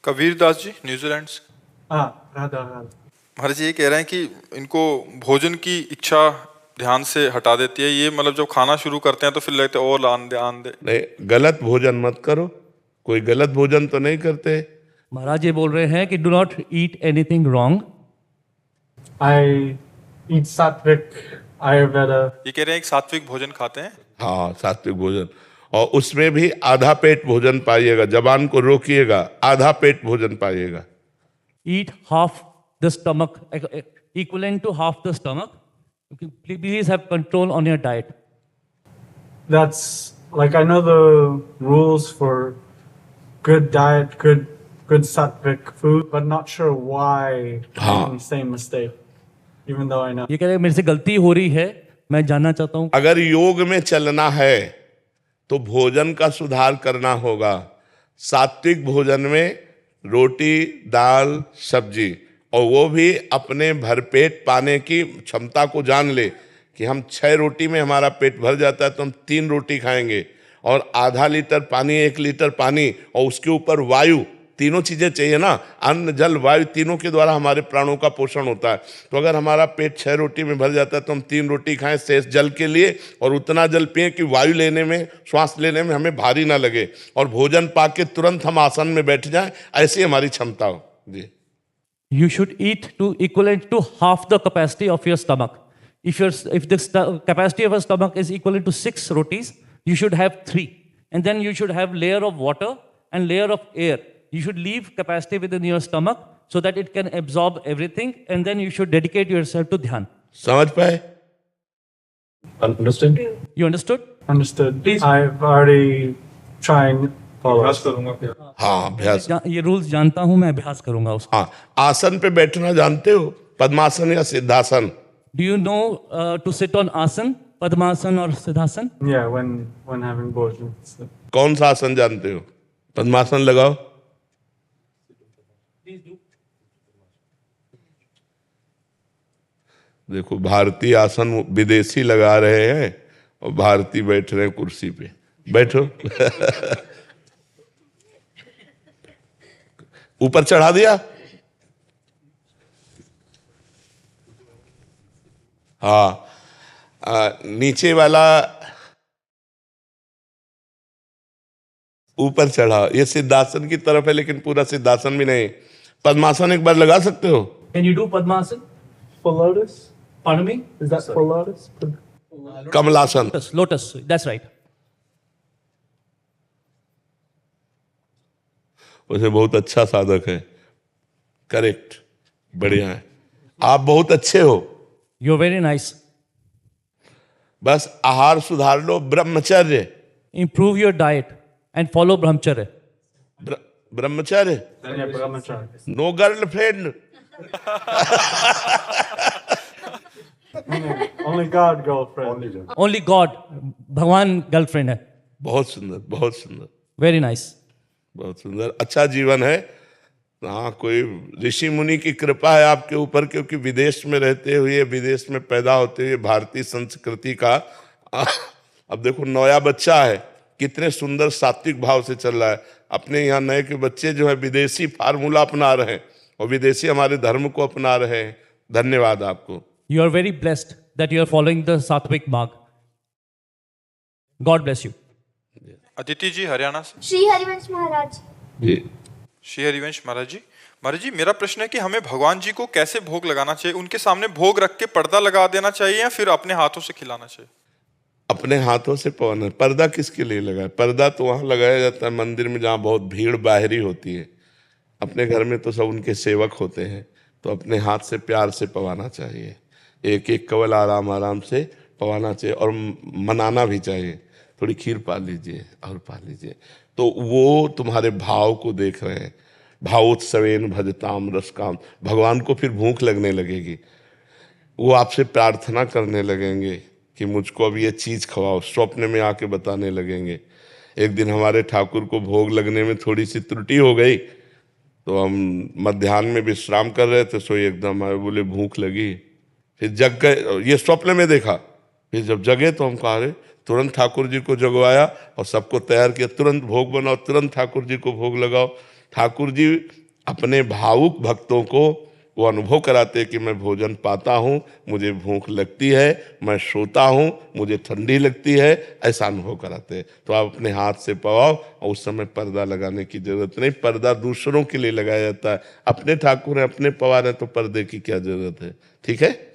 Kabir Das ji, New Zealand से। हाँ, राधा राधा। महाराज जी ये कह रहे हैं कि इनको भोजन की इच्छा ध्यान से हटा देती है, ये मतलब जब खाना शुरू करते हैं तो फिर लगता है और आन दे आन दे। नहीं, गलत भोजन मत करो। कोई गलत भोजन तो नहीं करते। महाराज ये बोल रहे हैं कि do not eat anything wrong. I eat sattvic Ayurveda. ये कह रहे हैं कि सात्विक भोजन खाते हैं। हाँ, सात्विक भोजन, और उसमें भी आधा पेट भोजन पाइएगा। जबान को रोकिएगा, आधा पेट भोजन पाइएगा। Eat half the stomach, equivalent to half the stomach. Please have control on your diet. That's like I know the rules for good diet, good sattvic food, but not sure why making the same mistake. Even though I know. ये कह रहे हैं मेरे से गलती हो रही है, मैं जानना चाहता हूँ। अगर योग में चलना है तो भोजन का सुधार करना होगा। सात्विक भोजन में रोटी, दाल, सब्जी, और वो भी अपने भरपेट पाने की क्षमता को जान ले कि हम 6 रोटी में हमारा पेट भर जाता है तो हम 3 रोटी खाएंगे, और आधा लीटर पानी, 1 लीटर पानी, और उसके ऊपर वायु, तीनों चीजें चाहिए ना। अन्न, जल, वायु, तीनों के द्वारा हमारे प्राणों का पोषण होता है। तो अगर हमारा पेट 6 रोटी में भर जाता है तो हम 3 रोटी खाएं शेष जल के लिए, और उतना जल पिए कि वायु लेने में, श्वास लेने में हमें भारी ना लगे, और भोजन पाके तुरंत हम आसन में बैठ जाएं। ऐसी हमारी क्षमता हो जी। You should eat to equivalent to half the capacity of your stomach. If the capacity of your stomach is equivalent to 6 rotis, you should have 3, and then you should have layer of water and layer of air. You should leave capacity within your stomach so that it can absorb everything, and then you should dedicate yourself to dhyan. समझ पाए? Understood? You understood? Understood. I've already trying follow. हाँ, अभ्यास। ये rules जानता हूं मैं, अभ्यास करूंगा उसका। हाँ, आसन पे बैठना जानते हो? पद्मासन या siddhasana? Do you know to sit on asan, padmasan और siddhasana? Yeah, when having bhojan. So, कौन सा आसन जानते हो? पद्मासन लगाओ। देखो, भारतीय आसन विदेशी लगा रहे हैं और भारतीय बैठ रहे हैं कुर्सी पे। बैठो। ऊपर चढ़ा दिया। हाँ, नीचे वाला ऊपर चढ़ा। ये सिद्धासन की तरफ है, लेकिन पूरा सिद्धासन भी नहीं। पद्मासन एक बार लगा सकते हो? Can you do padmasan? full lotus? Pardon me? Is that full lotus? कमलासन। Lotus, that's right. उसे बहुत अच्छा साधक है। करेक्ट, बढ़िया है। आप बहुत अच्छे हो। You're very nice. बस आहार सुधार लो, ब्रह्मचर्य। Improve your diet and follow brahmacharya. Brahmacharya. Yeah, brahmacharya. No girlfriend. Only God girlfriend. Only God, भगवान गर्लफ्रेंड है। बहुत सुंदर, बहुत सुंदर, Very nice. बहुत सुंदर। अच्छा जीवन है। हाँ, कोई ऋषि मुनि की कृपा है आपके ऊपर, क्योंकि विदेश में रहते हुए, विदेश में पैदा होते हुए भारतीय संस्कृति का अब देखो, नया बच्चा है, कितने सुंदर सात्विक भाव से चल रहा है। अपने यहाँ नए के बच्चे जो है विदेशी फार्मूला अपना रहे हैं, और विदेशी हमारे धर्म को अपना रहे हैं। धन्यवाद आपको। You are very blessed that you are following the Satvik Marg. God bless you. Aditi जी, हरियाणा से। श्री हरिवंश महाराज। जी, श्री हरिवंश महाराज जी। महाराज जी, मेरा प्रश्न है कि हमें भगवान जी को कैसे भोग लगाना चाहिए? उनके सामने भोग रख के पर्दा लगा देना चाहिए या फिर अपने हाथों से खिलाना चाहिए? अपने हाथों से पवना। पर्दा किसके लिए लगाए? पर्दा तो वहाँ लगाया जाता है मंदिर में जहाँ बहुत भीड़ बाहरी होती है। अपने घर में तो सब उनके सेवक होते हैं, तो अपने हाथ से प्यार से पवाना चाहिए। एक एक कवल आराम आराम से पवाना चाहिए, और मनाना भी चाहिए। थोड़ी खीर पा लीजिए और पा लीजिए, तो वो तुम्हारे भाव को देख रहे हैं। भावोत्सवेन भजताम रसकाम। भगवान को फिर भूख लगने लगेगी, वो आपसे प्रार्थना करने लगेंगे कि मुझको अब ये चीज़ खवाओ। स्वप्न में आके बताने लगेंगे। एक दिन हमारे ठाकुर को भोग लगने में थोड़ी सी त्रुटि हो गई, तो हम मध्याह्न में विश्राम कर रहे थे, सो एकदम आए, बोले भूख लगी। फिर जग गए, ये स्वप्न में देखा। फिर जब जगे तो हम कहा, अरे तुरंत ठाकुर जी को जगवाया और सबको तैयार किया, तुरंत भोग बनाओ, तुरंत ठाकुर जी को भोग लगाओ। ठाकुर जी अपने भावुक भक्तों को वो अनुभव कराते कि मैं भोजन पाता हूँ, मुझे भूख लगती है, मैं सोता हूँ, मुझे ठंडी लगती है, ऐसा अनुभव कराते। तो आप अपने हाथ से पवाओ और उस समय पर्दा लगाने की जरूरत नहीं। पर्दा दूसरों के लिए लगाया जाता है, अपने ठाकुर हैं, अपने पवा रहे हैं, तो पर्दे की क्या जरूरत है। ठीक है।